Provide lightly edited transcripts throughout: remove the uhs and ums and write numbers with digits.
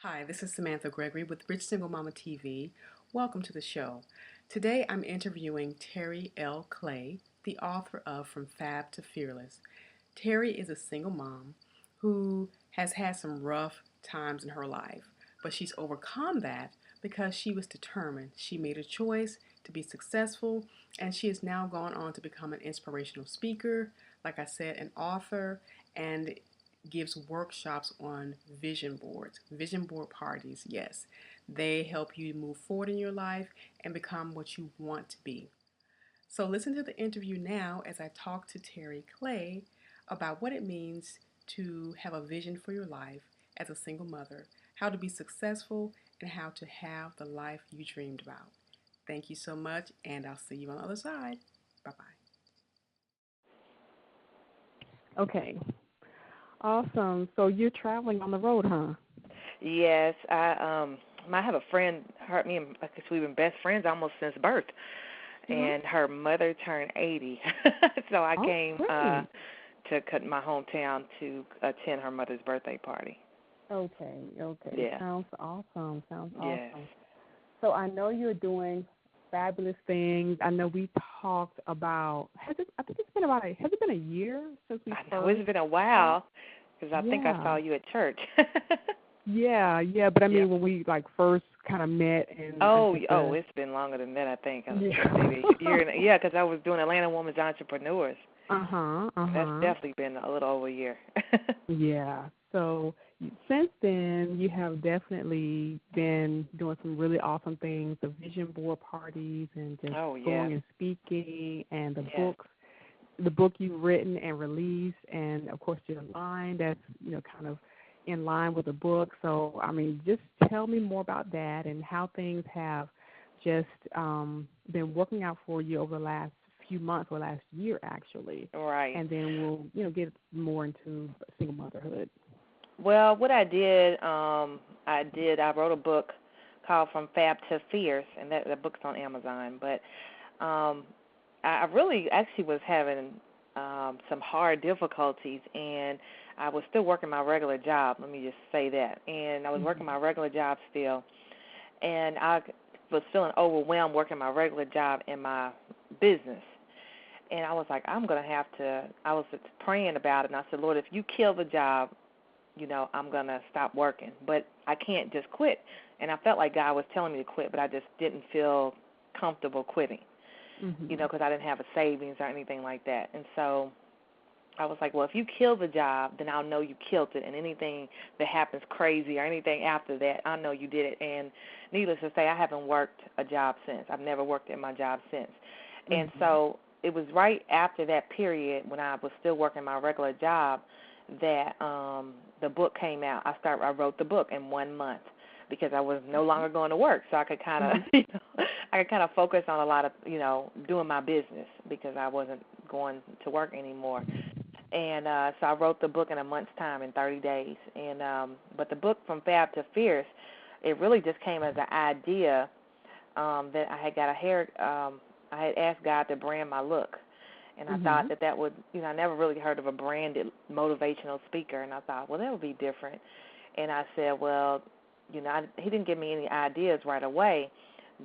Hi, this is Samantha Gregory with Rich Single Mama TV. Welcome to the show. Today I'm interviewing Terri L Clay, the author of From Fab to Fearless. Terri is a single mom who has had some rough times in her life, but she's overcome that because she was determined. She made a choice to be successful, and she has now gone on to become an inspirational speaker, like I said, an author, and gives workshops on vision boards, vision board parties. Yes, they help you move forward in your life and become what you want to be. So listen to the interview now as I talk to Terri Clay about what it means to have a vision for your life as a single mother, how to be successful, and how to have the life you dreamed about. Thank you so much, and I'll see you on the other side. Bye bye. Okay, awesome. So you're traveling on the road, huh? Yes, I have a friend. Me and I guess we've been best friends almost since birth, Mhm. and her mother turned 80, so I Oh, came great. to cut my hometown to attend her mother's birthday party. Okay, okay. Yeah, Sounds awesome. Sounds yes. awesome. So I know you're doing fabulous things. I know we talked about. I think it's been has it been a year since we I know first it's been a talked? while because I think I saw Yeah. you at church. Yeah. But I Yeah. mean, when we first kind of met, and I Oh, think oh, it's been longer than that. I think yeah. maybe a year. Yeah, because I was doing Atlanta Women's Entrepreneurs. That's Uh-huh. definitely been a little over a year. Yeah. So since then, you have definitely been doing some really awesome things, the vision board parties and just Oh, yes, going and speaking and yes. the book you've written and released, and of course your line that's, kind of in line with the book. So, I mean, just tell me more about that and how things have just been working out for you over the last few months or last year, actually. Right. And then we'll, get more into single motherhood. Well, what I wrote a book called From Fab to Fierce, and that book's on Amazon. But I really actually was having some hard difficulties, and I was still working my regular job. Let me just say that. And I was working my Mhm. regular job still, and I was feeling overwhelmed working my regular job in my business. And I was like, I was praying about it, and I said, Lord, if you kill the job, I'm going to stop working. But I can't just quit. And I felt like God was telling me to quit, but I just didn't feel comfortable quitting, Mhm. because I didn't have a savings or anything like that. And so I was like, well, if you kill the job, then I'll know you killed it. And anything that happens crazy or anything after that, I know you did it. And needless to say, I haven't worked a job since. I've never worked at my job since. And Mhm. so it was right after that period when I was still working my regular job that the book came out. I wrote the book in 1 month because I was no Okay. longer going to work, so I could kind of Mhm. I could kind of focus on a lot of doing my business because I wasn't going to work anymore. And so I wrote the book in a month's time, in 30 days. And but the book From Fab to Fierce, it really just came as an idea that I had got a hair. I had asked God to brand my look, and I thought Mhm. that would, I never really heard of a branded motivational speaker, and I thought, well, that would be different. And I said, well, he didn't give me any ideas right away,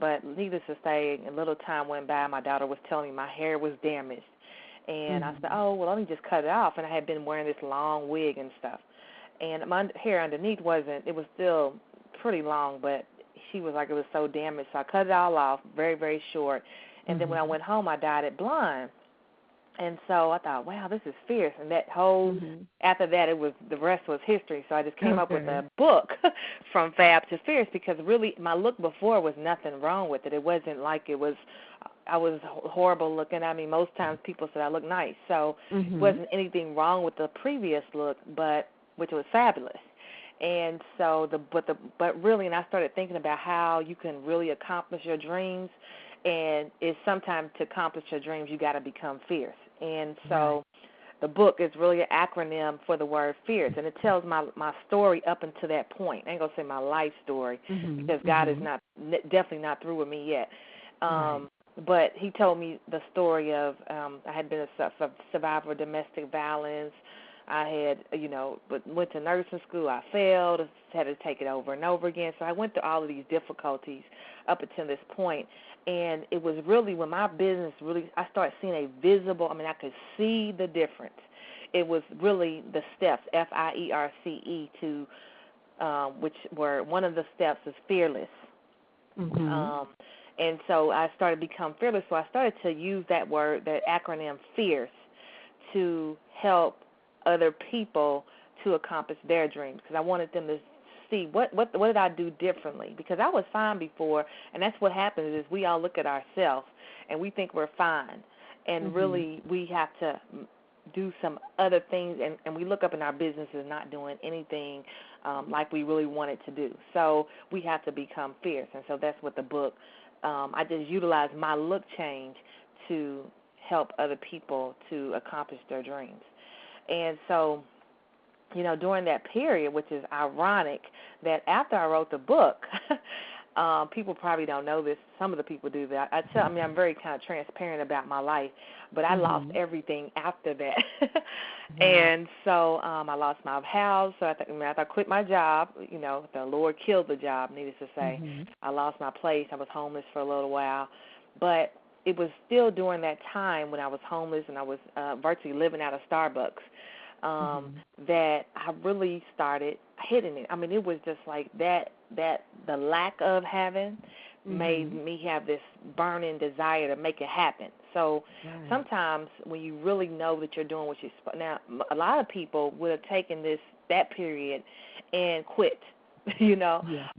but needless to say, a little time went by. My daughter was telling me my hair was damaged, and I said, Mhm. oh, well, let me just cut it off. And I had been wearing this long wig and stuff, and my hair underneath wasn't. It was still pretty long, but she was like it was so damaged, so I cut it all off, very, very short. And then when I Mhm. went home, I dyed it blonde. And so I thought, wow, this is fierce. And that whole, Mhm. after that, the rest was history. So I just came up with Okay. a book, From Fab to Fierce, because really my look before was nothing wrong with it. It wasn't like I was horrible looking. I mean, most times people said I look nice. So it Mhm. wasn't anything wrong with the previous look, which was fabulous. And so but really, and I started thinking about how you can really accomplish your dreams, and it's sometimes to accomplish your dreams you got to become fierce. And Right. so the book is really an acronym for the word fierce, and it tells my story up until that point. I ain't gonna say my life story Mhm. because God is Mhm. not definitely not through with me yet. Right. But he told me the story of I had been a survivor of domestic violence. I had, but went to nursing school. I failed, had to take it over and over again. So I went through all of these difficulties up until this point. And it was really when my business I started seeing I could see the difference. It was really the steps, FIERCE, to which were one of the steps is fearless. Mm-hmm. And so I started to become fearless. So I started to use that word, that acronym FIERCE, to help other people to accomplish their dreams, because I wanted them to see what did I do differently, because I was fine before, and that's what happens is we all look at ourselves and we think we're fine, and really we have to do some other things, and we look up in our businesses not doing anything like we really wanted to do. So we have to become fierce, and so that's what the book, I just utilize my look change to help other people to accomplish their dreams. And so, during that period, which is ironic, that after I wrote the book, people probably don't know this. Some of the people do that. I'm very kind of transparent about my life, but I lost everything after that. And so I lost my house. So after I quit my job, the Lord killed the job, needless to say. I lost my place. I was homeless for a little while. But it was still during that time when I was homeless and I was virtually living out of Starbucks that I really started hitting it. It was just like that the lack of having made me have this burning desire to make it happen. So sometimes when you really know that you're doing what you're supposed to, now a lot of people would have taken that period and quit,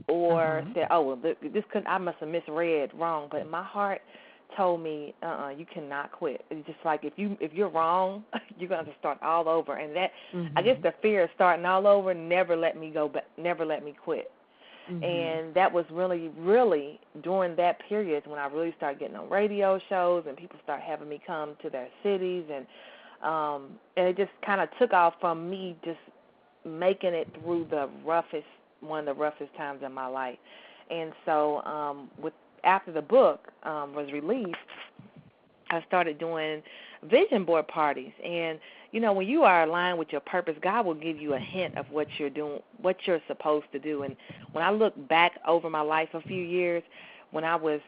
or said, oh, well, this couldn't, I must have misread wrong. But my heart told me, you cannot quit. It's just like if you're wrong, you're going to start all over. And that, I guess the fear of starting all over never let me go, but never let me quit. And that was really, really during that period when I really started getting on radio shows and people started having me come to their cities, and it just kind of took off from me just making it through one of the roughest times in my life. And so after the book was released, I started doing vision board parties. And, when you are aligned with your purpose, God will give you a hint of what you're doing, what you're supposed to do. And when I look back over my life a few years, when I was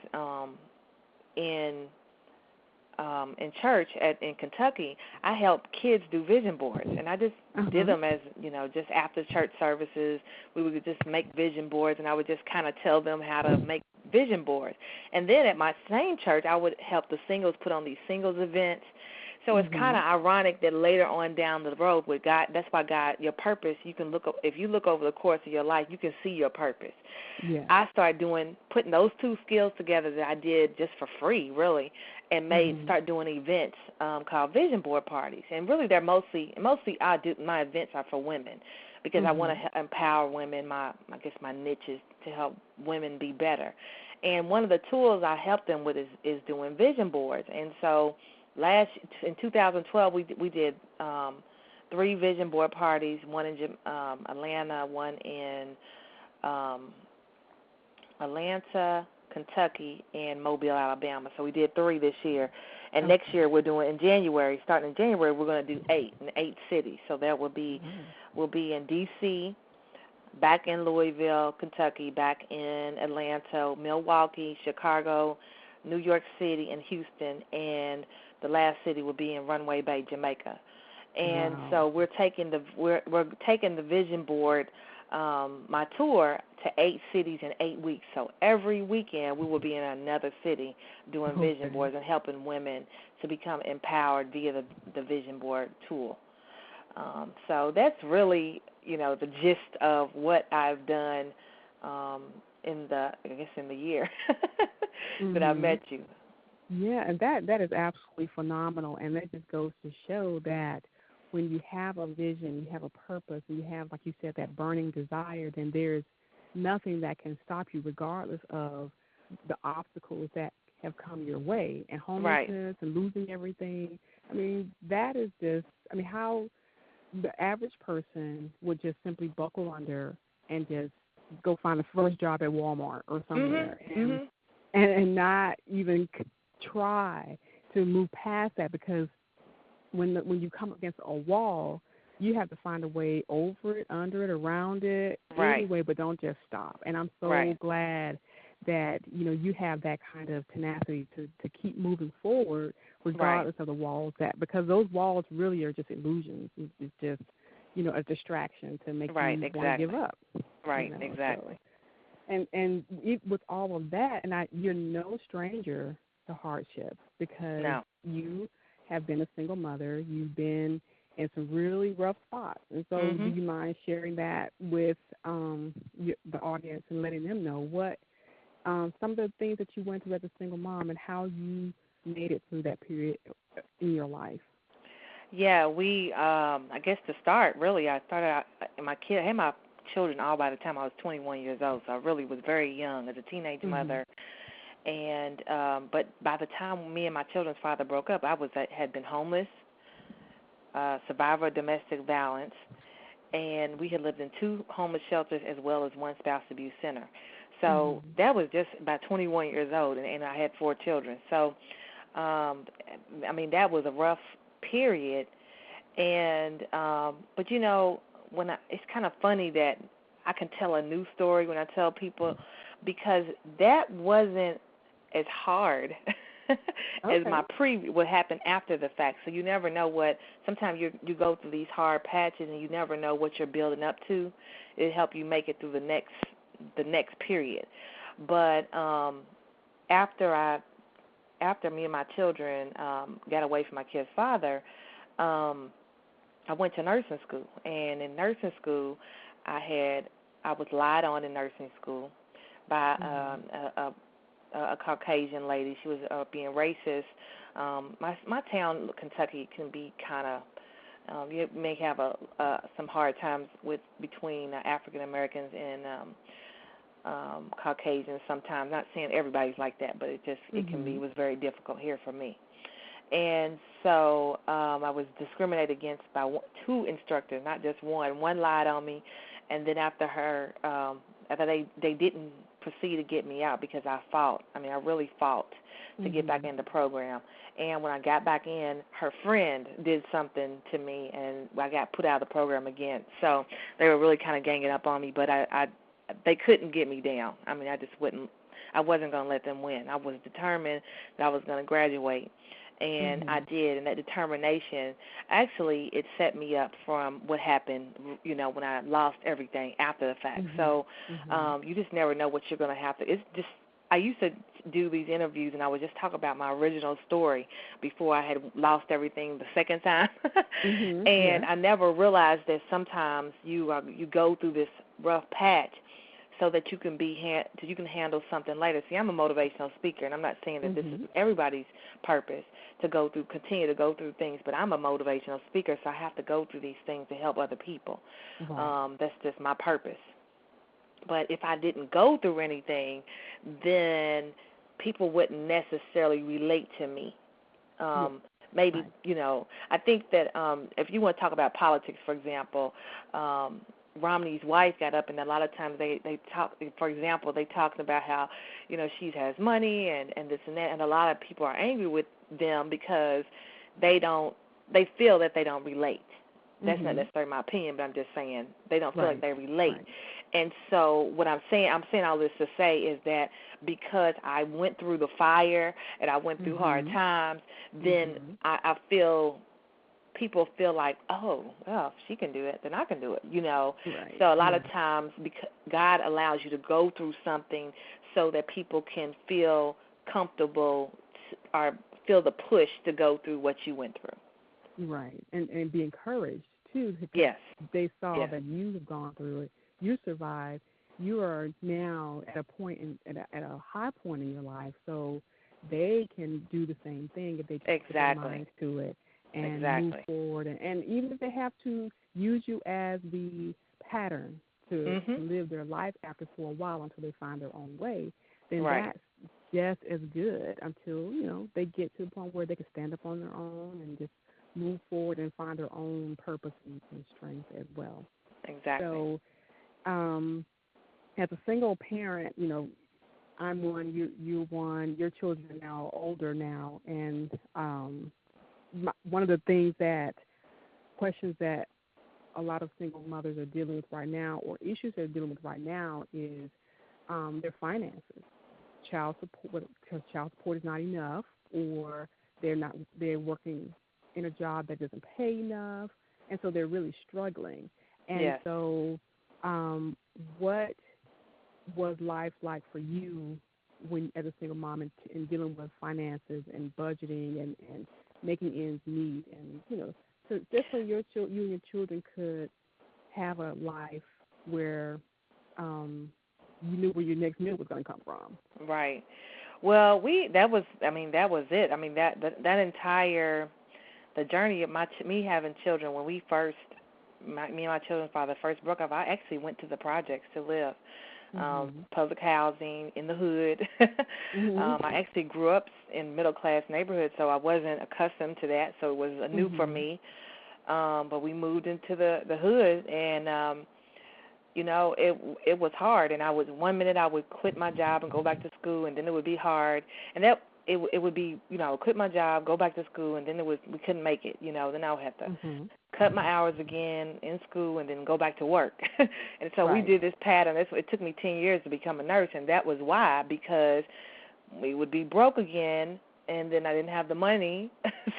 in church in Kentucky, I helped kids do vision boards, and I just did them as, just after church services. We would just make vision boards, and I would just kind of tell them how to make vision boards. And then at my same church, I would help the singles put on these singles events. So it's kind of ironic that later on down the road with God, that's why God, your purpose, you can if you look over the course of your life, you can see your purpose. Yeah. I started putting those two skills together that I did just for free, really, and start doing events called vision board parties. And really they're mostly my events are for women, because I want to empower women. I guess my niche is to help women be better. And one of the tools I help them with is doing vision boards. And so in 2012, we did 3 vision board parties, one in Atlanta, one in Atlanta, Kentucky, and Mobile, Alabama. So we did 3 this year. And next year starting in January, we're going to do 8 in 8 cities. So that will be, we'll be in D.C., back in Louisville, Kentucky, back in Atlanta, Milwaukee, Chicago, New York City, and Houston, and the last city will be in Runway Bay, Jamaica. And so we're taking the vision board, my tour, to 8 cities in 8 weeks. So every weekend we will be in another city doing vision boards and helping women to become empowered via the vision board tool. So that's really, the gist of what I've done in the year that I met you. Yeah, and that is absolutely phenomenal, and that just goes to show that when you have a vision, you have a purpose, and you have, like you said, that burning desire, then there's nothing that can stop you regardless of the obstacles that have come your way, and homelessness and losing everything. That is just, how the average person would just simply buckle under and just go find the first job at Walmart or somewhere and not even try to move past that, because when you come against a wall, you have to find a way over it, under it, around it, Right. anyway, but don't just stop. And I'm so Right. glad that, you have that kind of tenacity to keep moving forward regardless of the walls because those walls really are just illusions. It's just, a distraction to make you want to give up. Right, exactly. So, and with all of that, and you're no stranger to hardships because you have been a single mother. You've been in some really rough spots. And so do you mind sharing that with the audience and letting them know what some of the things that you went through as a single mom and how you made it through that period in your life? Yeah, I guess to start, really, I started out, I had my children all by the time I was 21 years old, so I really was very young as a teenage mother. And but by the time me and my children's father broke up, I had been homeless, survivor of domestic violence, and we had lived in 2 homeless shelters as well as 1 spouse abuse center. So that was just about 21 years old, and I had 4 children. So, that was a rough period. And but it's kind of funny that I can tell a new story when I tell people, because that wasn't as hard as what happened after the fact. So you never know sometimes you go through these hard patches and you never know what you're building up to. It'll help you make it through the next period. But after me and my children got away from my kid's father, I went to nursing school, and in nursing school, I was lied on in nursing school by a Caucasian lady. She was being racist. My town, Kentucky, can be kind of you may have some hard times between African Americans and Caucasians sometimes. Not saying everybody's like that, but it was very difficult here for me. And so I was discriminated against by 2 instructors, not just one. One lied on me, and then after they didn't proceed to get me out because I fought. I really fought to get back in the program. And when I got back in, her friend did something to me, and I got put out of the program again. So they were really kind of ganging up on me, but they couldn't get me down. I wasn't going to let them win. I was determined that I was going to graduate. And I did, and that determination, actually, it set me up from what happened, when I lost everything after the fact. So you just never know what you're going to have to. It's just, I used to do these interviews, and I would just talk about my original story before I had lost everything the second time. And I never realized that sometimes you go through this rough patch so that you can you can handle something later. See, I'm a motivational speaker, and I'm not saying that this is everybody's purpose to continue to go through things, but I'm a motivational speaker, so I have to go through these things to help other people. That's just my purpose. But if I didn't go through anything, then people wouldn't necessarily relate to me. Maybe, I think that if you want to talk about politics, for example, Romney's wife got up, and a lot of times they talk. For example, they talked about how she has money and this and that, and a lot of people are angry with them because they feel that they don't relate. That's not necessarily my opinion, but I'm just saying they don't feel like they relate. And so what I'm saying all this to say is that because I went through the fire and I went through hard times, then I feel. People feel like, oh, well, if she can do it, then I can do it, So a lot of times because God allows you to go through something so that people can feel comfortable or feel the push to go through what you went through. Right, and be encouraged, too, because they saw that you have gone through it, you survived, you are now at a point, at a high point in your life, so they can do the same thing if they put their minds to it. And move forward, and even if they have to use you as the pattern to live their life after for a while until they find their own way, then that's just as good until they get to the point where they can stand up on their own and just move forward and find their own purpose and strength as well. Exactly. So, as a single parent, I'm one, you're one, your children are now older now, and one of the questions that a lot of single mothers are dealing with right now, or issues they're dealing with right now, is their finances. Child support, because child support is not enough, or they're working in a job that doesn't pay enough, and so they're really struggling. And Yes. so, what was life like for you when, as a single mom, and dealing with finances and budgeting and making ends meet, and so just so you and your children could have a life where you knew where your next meal was going to come from. Right. Well, that was it. I mean, that entire the journey of me having children, when me and my children's father first broke up, I actually went to the projects to live. Public housing in the hood. I actually grew up in middle-class neighborhoods, so I wasn't accustomed to that, so it was new for me. But we moved into the hood, and it was hard. And one minute I would quit my job and go back to school, and then it would be hard. And that it would be, quit my job, go back to school, and then we couldn't make it. Then I would have to cut my hours again in school and then go back to work. And so we did this pattern. It took me 10 years to become a nurse, and that was why, because we would be broke again, and then I didn't have the money,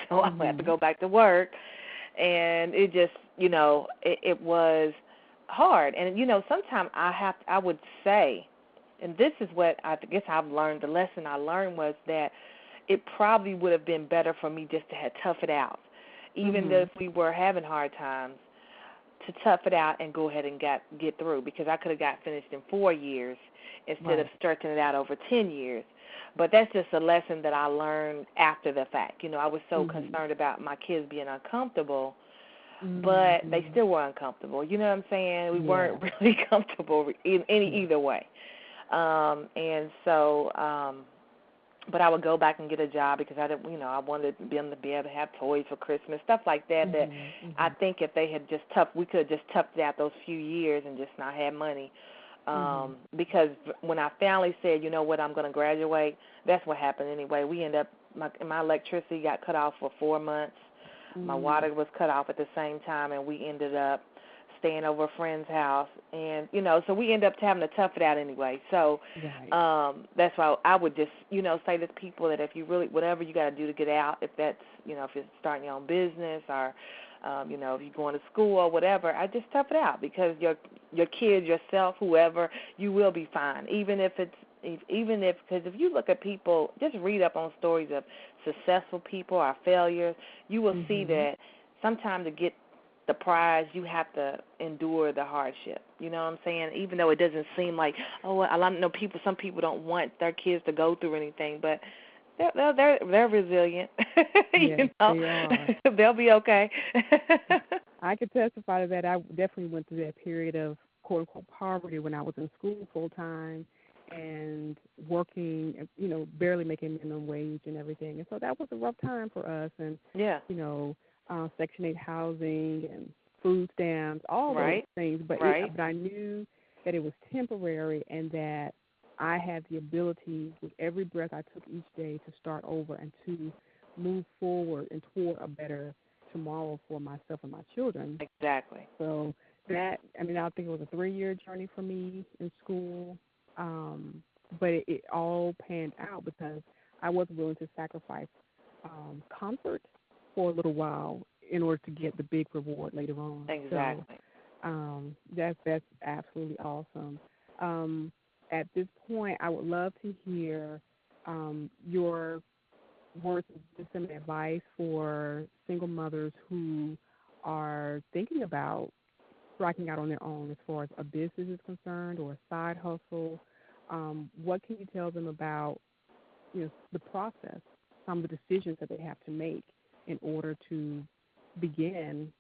so I had to go back to work. And it just, it was hard. And, sometimes I would say, and this is what I guess I've learned, the lesson I learned was that it probably would have been better for me just to have tough it out, even if we were having hard times, to tough it out and go ahead and get through, because I could have got finished in 4 years instead of stretching it out over 10 years. But that's just a lesson that I learned after the fact. I was so concerned about my kids being uncomfortable, but they still were uncomfortable. You know what I'm saying? We weren't really comfortable in either way. And so, but I would go back and get a job because I didn't, I wanted them to be able to have toys for Christmas, stuff like that. That I think if they had we could have just toughed it out those few years and just not had money. Because when I finally said, you know what, I'm going to graduate, that's what happened anyway. We ended up, my electricity got cut off for 4 months. My water was cut off at the same time, and we ended up staying over a friend's house. And, so we ended up having to tough it out anyway. So that's why I would just, say to people that if you really, whatever you got to do to get out, if that's, if you're starting your own business or, if you're going to school or whatever, I just tough it out, because your kids, yourself, whoever, you will be fine. Because if you look at people, just read up on stories of successful people or failures, you will see that sometimes to get the prize, you have to endure the hardship. You know what I'm saying? Even though it doesn't seem like, some people don't want their kids to go through anything, but they're resilient. Yes, they are. They'll be okay. I could testify to that. I definitely went through that period of quote-unquote poverty when I was in school full-time and working, barely making minimum wage and everything. And so that was a rough time for us. And, Section 8 housing and food stamps, all those things. But I knew that it was temporary and that I had the ability, with every breath I took each day, to start over and to move forward and toward a better tomorrow for myself and my children. Exactly. So I think it was a 3-year journey for me in school, but it all panned out because I was willing to sacrifice comfort for a little while in order to get the big reward later on. Exactly. So that's absolutely awesome. At this point, I would love to hear your words of wisdom and advice for single mothers who are thinking about striking out on their own as far as a business is concerned or a side hustle. What can you tell them about the process, some of the decisions that they have to make in order to begin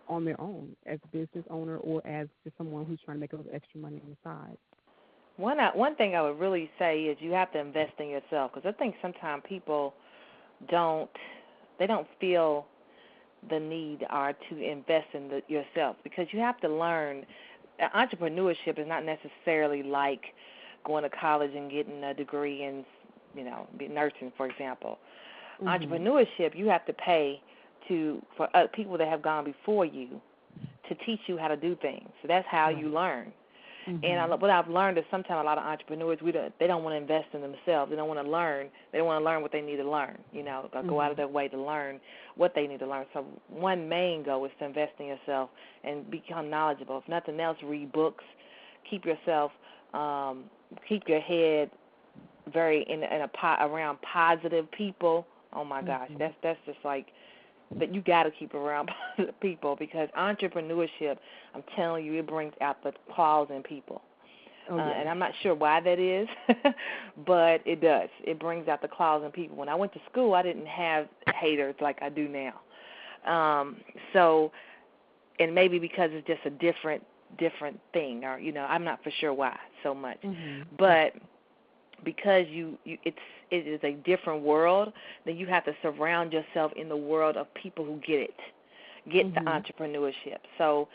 on their own as a business owner or as just someone who's trying to make a little extra money on the side? One thing I would really say is you have to invest in yourself, because I think sometimes people don't feel the need are to invest in yourself, because you have to learn. Entrepreneurship is not necessarily like going to college and getting a degree in, nursing, for example. Entrepreneurship, you have to pay for people that have gone before you to teach you how to do things. So that's how you learn. And what I've learned is sometimes a lot of entrepreneurs, they don't want to invest in themselves. They don't want to learn. They don't want to learn what they need to learn, or go out of their way to learn what they need to learn. So one main goal is to invest in yourself and become knowledgeable. If nothing else, read books. Keep yourself, keep your head very around positive people. Oh, my gosh, that's just like, that you got to keep around positive people, because entrepreneurship, I'm telling you, it brings out the claws in people. And I'm not sure why that is, but it does. It brings out the claws in people. When I went to school, I didn't have haters like I do now. And maybe because it's just a different thing, or, I'm not for sure why so much. But because it is a different world, then you have to surround yourself in the world of people who get the entrepreneurship. So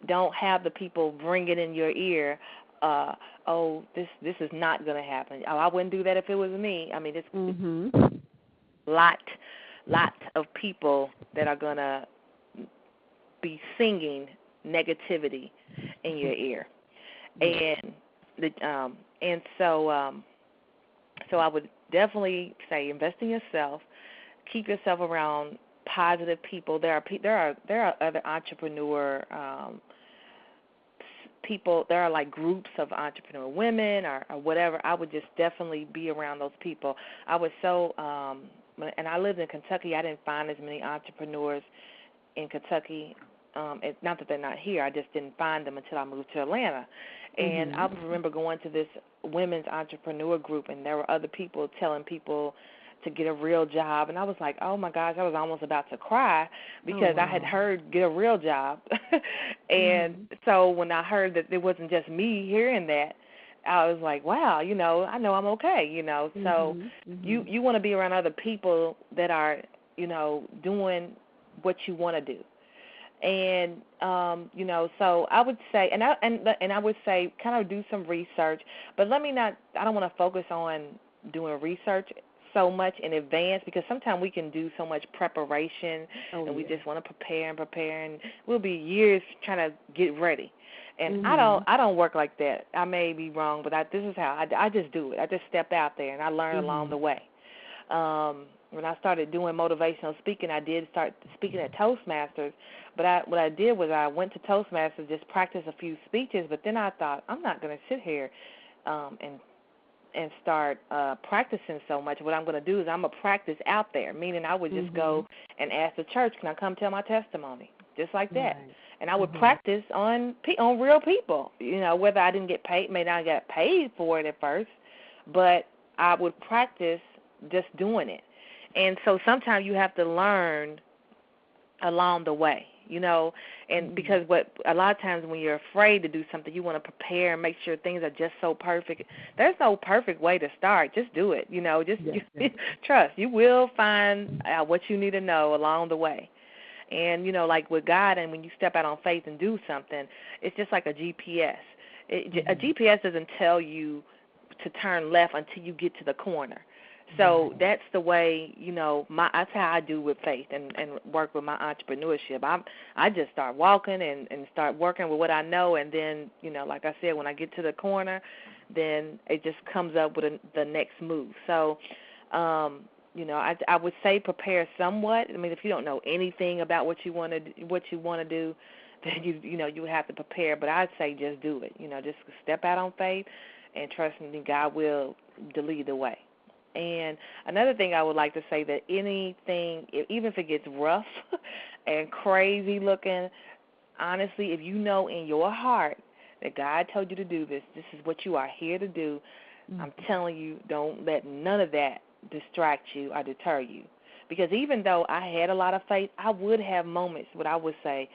don't have the people bring it in your ear, this is not going to happen. Oh, I wouldn't do that if it was me. I mean, it's lot of people that are going to be singing negativity in your ear. So I would definitely say invest in yourself. Keep yourself around positive people. There are other entrepreneur people. There are like groups of entrepreneur women or whatever. I would just definitely be around those people. I was and I lived in Kentucky. I didn't find as many entrepreneurs in Kentucky. Not that they're not here. I just didn't find them until I moved to Atlanta. And I remember going to this women's entrepreneur group, and there were other people telling people to get a real job. And I was like, oh, my gosh, I was almost about to cry because I had heard get a real job. And so when I heard that it wasn't just me hearing that, I was like, wow, I know I'm okay, So you want to be around other people that are, doing what you want to do. And so I would say, and I would say, kind of do some research. But I don't want to focus on doing research so much in advance, because sometimes we can do so much preparation, and we just want to prepare, and we'll be years trying to get ready. And I don't work like that. I may be wrong, but this is how I just do it. I just step out there and I learn along the way. When I started doing motivational speaking, I did start speaking at Toastmasters. But what I did was I went to Toastmasters, just practiced a few speeches. But then I thought, I'm not going to sit here and start practicing so much. What I'm going to do is I'm going to practice out there, meaning I would just go and ask the church, can I come tell my testimony, just like that. And I would practice on real people, whether I didn't get paid, may not get paid for it at first, but I would practice just doing it. And so sometimes you have to learn along the way, and because a lot of times when you're afraid to do something, you want to prepare and make sure things are just so perfect. There's no perfect way to start. Just do it, trust. You will find what you need to know along the way. And, like with God, and when you step out on faith and do something, it's just like a GPS. A GPS doesn't tell you to turn left until you get to the corner. So that's the way, that's how I do with faith and work with my entrepreneurship. I just start walking and start working with what I know, and then, like I said, when I get to the corner, then it just comes up with the next move. So, I would say prepare somewhat. I mean, if you don't know anything about what you want to do, then you would have to prepare. But I'd say just do it. Just step out on faith and trust in God will lead the way. And another thing I would like to say, that anything, even if it gets rough and crazy looking, honestly, if you know in your heart that God told you to do this is what you are here to do, I'm telling you, don't let none of that distract you or deter you. Because even though I had a lot of faith, I would have moments where I would say,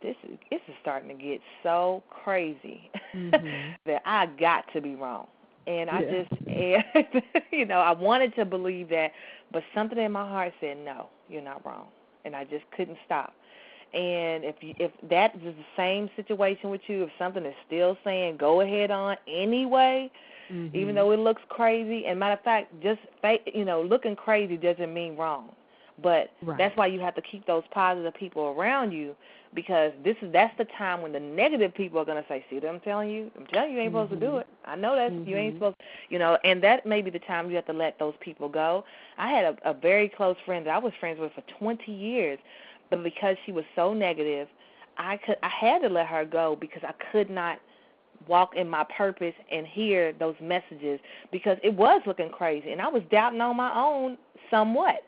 this is starting to get so crazy that I got to be wrong. And I I wanted to believe that, but something in my heart said, no, you're not wrong. And I just couldn't stop. And if that is the same situation with you, if something is still saying go ahead on anyway, even though it looks crazy, and matter of fact, just looking crazy doesn't mean wrong. But Right. that's why you have to keep those positive people around you, because that's the time when the negative people are going to say, see what I'm telling you? I'm telling you ain't supposed to do it. I know that you ain't supposed and that may be the time you have to let those people go. I had a very close friend that I was friends with for 20 years, but because she was so negative, I had to let her go because I could not walk in my purpose and hear those messages because it was looking crazy, and I was doubting on my own somewhat.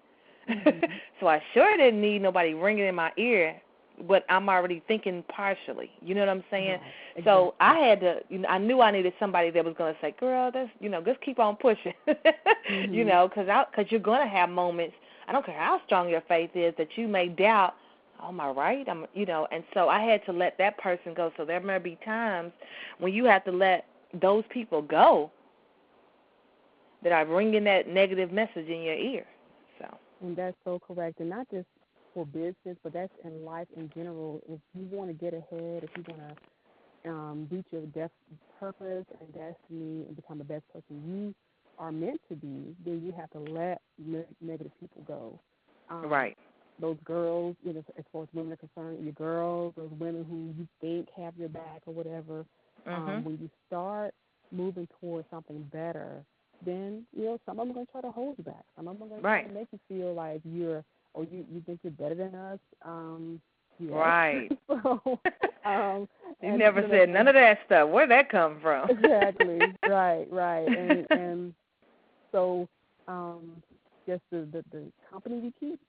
So I sure didn't need nobody ringing in my ear, but I'm already thinking partially. You know what I'm saying? Right. Exactly. So I had to, I knew I needed somebody that was going to say, girl, that's, just keep on pushing, because you're going to have moments, I don't care how strong your faith is, that you may doubt, oh, am I right? And so I had to let that person go. So there may be times when you have to let those people go that are bringing that negative message in your ear. So. And that's so correct. And not just for business, but that's in life in general. If you want to get ahead, if you want to reach your purpose and destiny and become the best person you are meant to be, then you have to let negative people go. Right. Those girls, as far as women are concerned, your girls, those women who you think have your back or whatever, when you start moving towards something better, then, some of them are going to try to hold you back. Some of them are going to try to make you feel like you think you're better than us. Yes. Right. So, you never said none of that stuff. Where'd that come from? Exactly. Right. And so just the company we keep,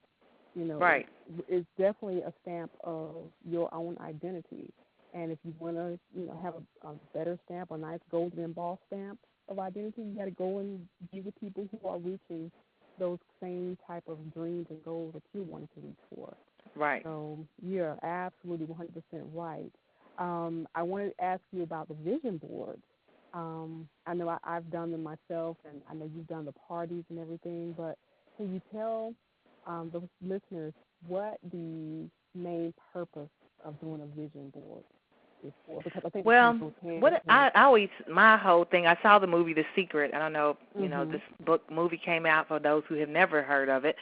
right. is definitely a stamp of your own identity. And if you want to, have a better stamp, a nice golden embossed stamp of identity, you got to go and be with people who are reaching those same type of dreams and goals that you wanted to reach for. Right. So you're absolutely 100% right. I wanted to ask you about the vision boards. I know I've done them myself, and I know you've done the parties and everything, but can you tell those listeners what the main purpose of doing a vision board is for? Because I think my whole thing, I saw the movie The Secret. I don't know, this movie came out for those who have never heard of it,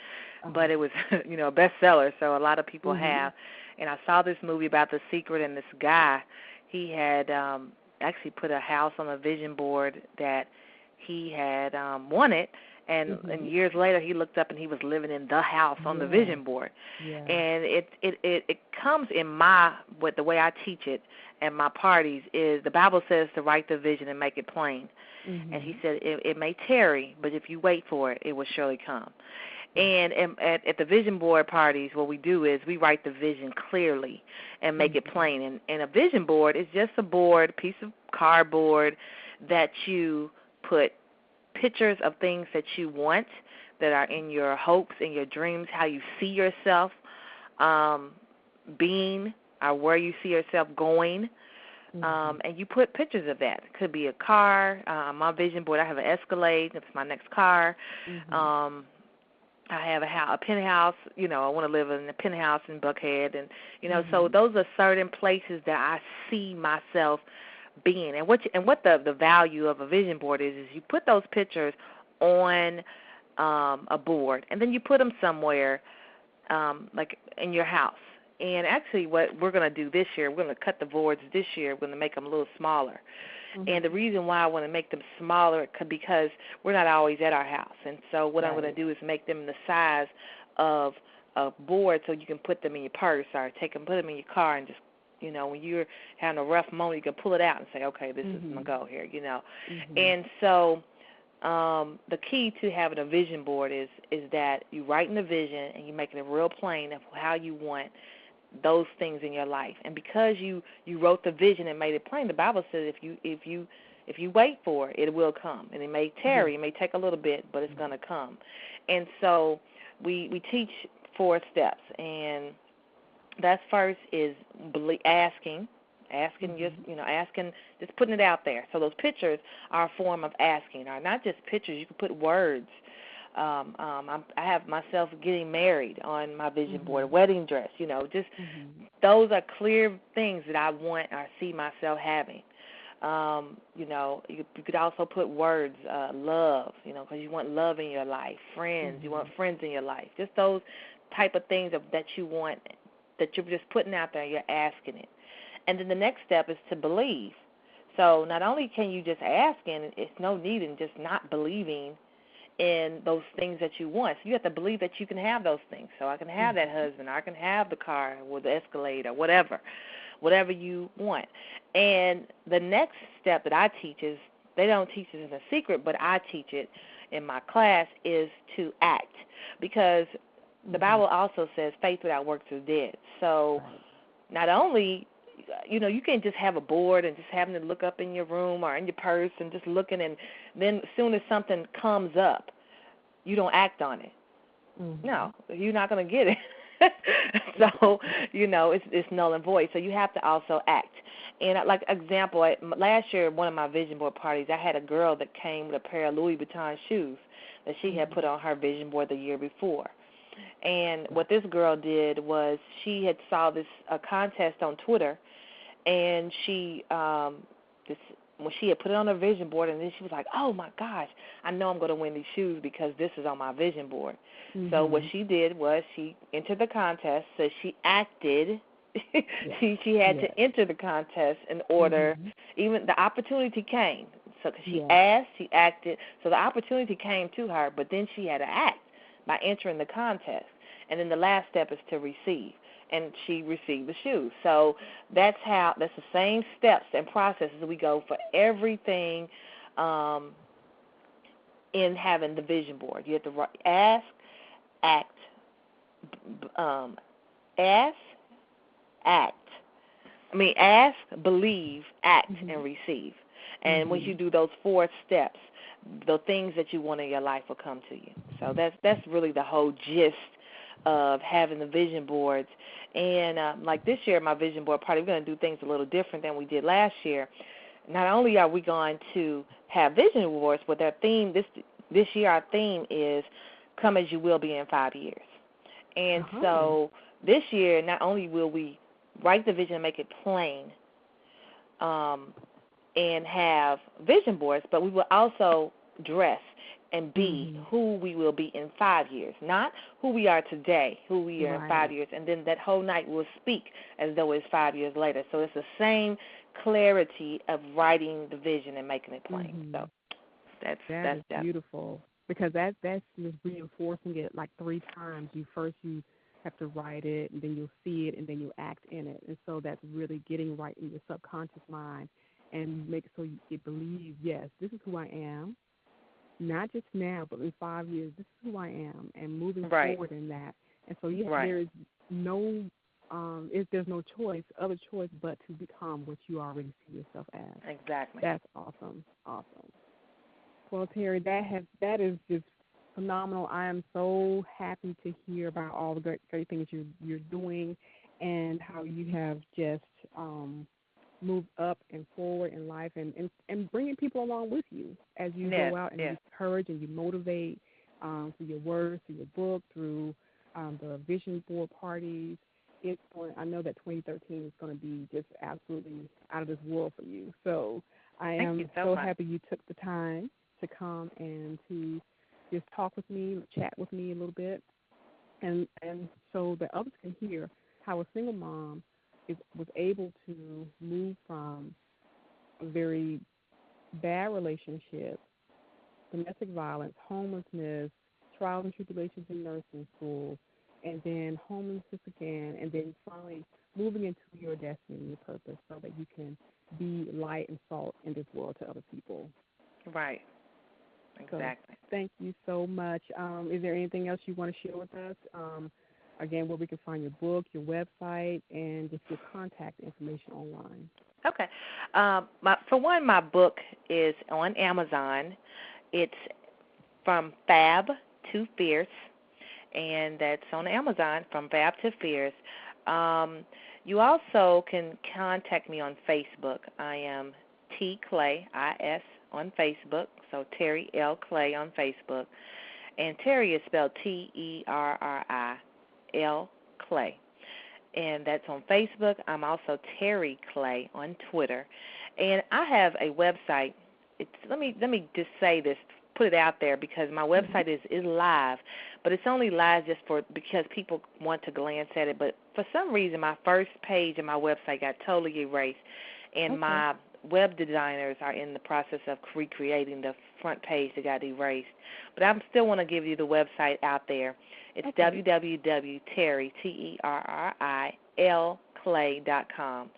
but it was, a bestseller, so a lot of people have. And I saw this movie about The Secret, and this guy, he had actually put a house on a vision board that he had wanted. And years later, he looked up and he was living in the house on the vision board. Yeah. And it comes in the way I teach it and my parties is the Bible says to write the vision and make it plain. And he said it may tarry, but if you wait for it, it will surely come. And at the vision board parties, what we do is we write the vision clearly and make it plain. And a vision board is just a piece of cardboard that you put pictures of things that you want, that are in your hopes and your dreams, how you see yourself being or where you see yourself going, and you put pictures of that. It could be a car. My vision board, I have an Escalade. That's my next car. I have a penthouse. I want to live in a penthouse in Buckhead. And, so those are certain places that I see myself being. And what the value of a vision board is you put those pictures on a board, and then you put them somewhere, like in your house. And actually what we're going to do this year, we're going to cut the boards this year. We're going to make them a little smaller. And the reason why I want to make them smaller because we're not always at our house. And so what I'm going to do is make them the size of a board so you can put them in your purse or put them in your car and just, when you're having a rough moment, you can pull it out and say, okay, this is my goal here, And so the key to having a vision board is that you write in the vision and you make it real plain of how you want those things in your life. And because you wrote the vision and made it plain, the Bible says if you wait for it, it will come. And it may tarry, it may take a little bit, but it's going to come. And so we teach 4 steps, and that's first is asking, just putting it out there. So those pictures are a form of asking, or not just pictures. You can put words. I have myself getting married on my vision board, a wedding dress, those are clear things that I want or see myself having. You could also put words, love, because you want love in your life, friends, you want friends in your life. Just those type of things that you want, that you're just putting out there, you're asking it. And then the next step is to believe. So not only can you just ask, and it's no need in just not believing in those things that you want. So you have to believe that you can have those things. So I can have that husband, or I can have the car or the Escalade or whatever you want. And the next step that I teach is, they don't teach it in a secret, but I teach it in my class, is to act. Because the Bible also says faith without works is dead. So not only, you can't just have a board and just having to look up in your room or in your purse and just looking, and then as soon as something comes up, you don't act on it. No, you're not going to get it. So, it's null and void. So you have to also act. And like example, last year at one of my vision board parties, I had a girl that came with a pair of Louis Vuitton shoes that she had put on her vision board the year before. And what this girl did was, she had saw this contest on Twitter, and she when she had put it on her vision board, and then she was like, oh, my gosh, I know I'm going to win these shoes because this is on my vision board. So what she did was, she entered the contest, so she acted. She had to enter the contest in order, even the opportunity came. So cause she asked, she acted, so the opportunity came to her, but then she had to act by entering the contest. And then the last step is to receive. And she received the shoes. So that's the same steps and processes we go for everything in having the vision board. You have to ask, act, ask, believe, act, and receive. And once you do those 4 steps, the things that you want in your life will come to you. So that's really the whole gist of having the vision boards. And like this year, my vision board party, we're going to do things a little different than we did last year. Not only are we going to have vision boards, but our theme this year, our theme is "Come as You Will Be in 5 years." And so this year, not only will we write the vision and make it plain, and have vision boards, but we will also dress and be who we will be in 5 years, not who we are today, who we are in 5 years, and then that whole night we'll speak as though it's 5 years later. So it's the same clarity of writing the vision and making it plain. So that's beautiful, because that's just reinforcing it like 3 times. You have to write it, and then you'll see it, and then you act in it. And so that's really getting right in your subconscious mind, and make so you believe, yes, this is who I am. Not just now, but in 5 years, this is who I am, and moving forward in that. And so there is no, there's no other choice but to become what you already see yourself as. Exactly. That's awesome. Well, Terri, that is just phenomenal. I am so happy to hear about all the great things you're doing, and how you have just move up and forward in life, and bringing people along with you as you go out and you encourage and you motivate through your words, through your book, through the vision board parties. I know that 2013 is going to be just absolutely out of this world for you. So I am so happy you took the time to come and to just talk with me, chat with me a little bit, and so that others can hear how a single mom was able to move from a very bad relationship, domestic violence, homelessness, trials and tribulations in nursing school, and then homelessness again, and then finally moving into your destiny and your purpose, so that you can be light and salt in this world to other people. Right. Exactly. So, thank you so much. Is there anything else you want to share with us? Again, where we can find your book, your website, and just your contact information online. Okay. For one, my book is on Amazon. It's From Fab to Fierce, and that's on Amazon, From Fab to Fierce. You also can contact me on Facebook. I am T. Clay, I-S, on Facebook, so Terri L. Clay on Facebook. And Terri is spelled Terri L. Clay, and that's on Facebook. I'm also Terri Clay on Twitter, And I have a website. Let me just say this, put it out there, because my website is live, but it's only live just because people want to glance at it. But for some reason, my first page of my website got totally erased, and my web designers are in the process of recreating the front page that got erased. But I still want to give you the website out there. It's www.terri, TerriLClay.com.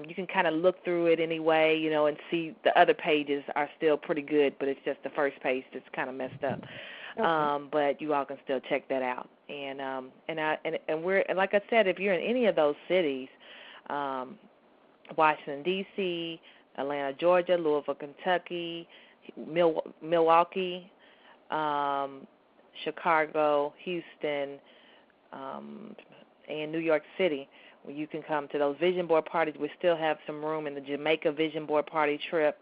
You can kind of look through it anyway, and see the other pages are still pretty good, but it's just the first page that's kind of messed up. But you all can still check that out. And we're, like I said, if you're in any of those cities, Washington, D.C., Atlanta, Georgia, Louisville, Kentucky, Milwaukee, Chicago, Houston, and New York City, where you can come to those vision board parties. We still have some room in the Jamaica Vision Board Party trip,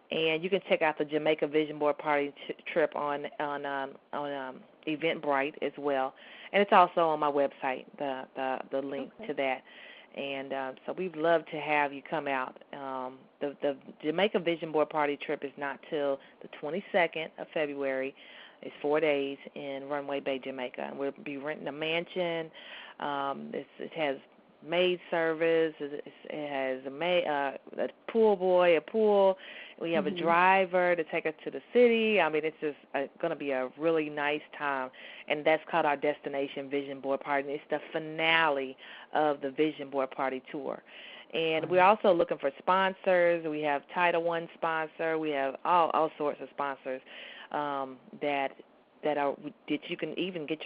and you can check out the Jamaica Vision Board Party trip on Eventbrite as well, and it's also on my website, the link to that. And so we'd love to have you come out. The Jamaica Vision Board Party trip is not till the 22nd of February. It's 4 days in Runway Bay, Jamaica, and we'll be renting a mansion. It has maid service. It has a pool boy, a pool. We have a driver to take us to the city. I mean, it's just going to be a really nice time, and that's called our Destination Vision Board Party. And it's the finale of the Vision Board Party tour. And we're also looking for sponsors. We have Title I sponsor. We have all sorts of sponsors that you can even get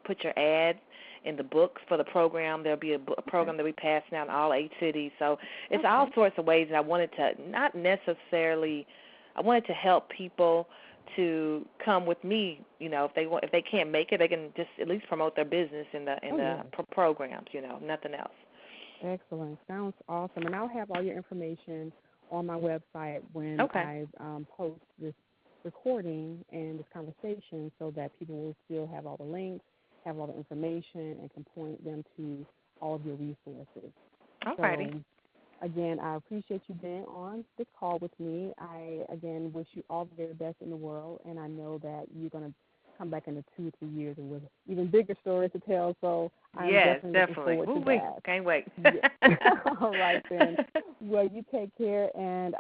put your ad in the books for the program. There'll be a program that we pass out in all 8 cities. So it's all sorts of ways. And I wanted to help people to come with me. If they can't make it, they can just at least promote their business in the programs. Nothing else. Excellent. Sounds awesome. And I'll have all your information on my website when I post this recording and this conversation, so that people will still have all the links, have all the information, and can point them to all of your resources. All righty. So, again, I appreciate you being on this call with me. I, again, wish you all the very best in the world, and I know that you're going to come back in 2 or 3 years and with even bigger stories to tell, so I'm definitely looking forward to that. Can't wait. All right, then. Well, you take care, and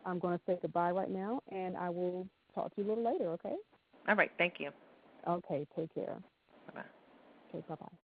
I'm going to say goodbye right now, and I will talk to you a little later, okay? All right, thank you. Okay, take care. Bye-bye. Okay, bye-bye.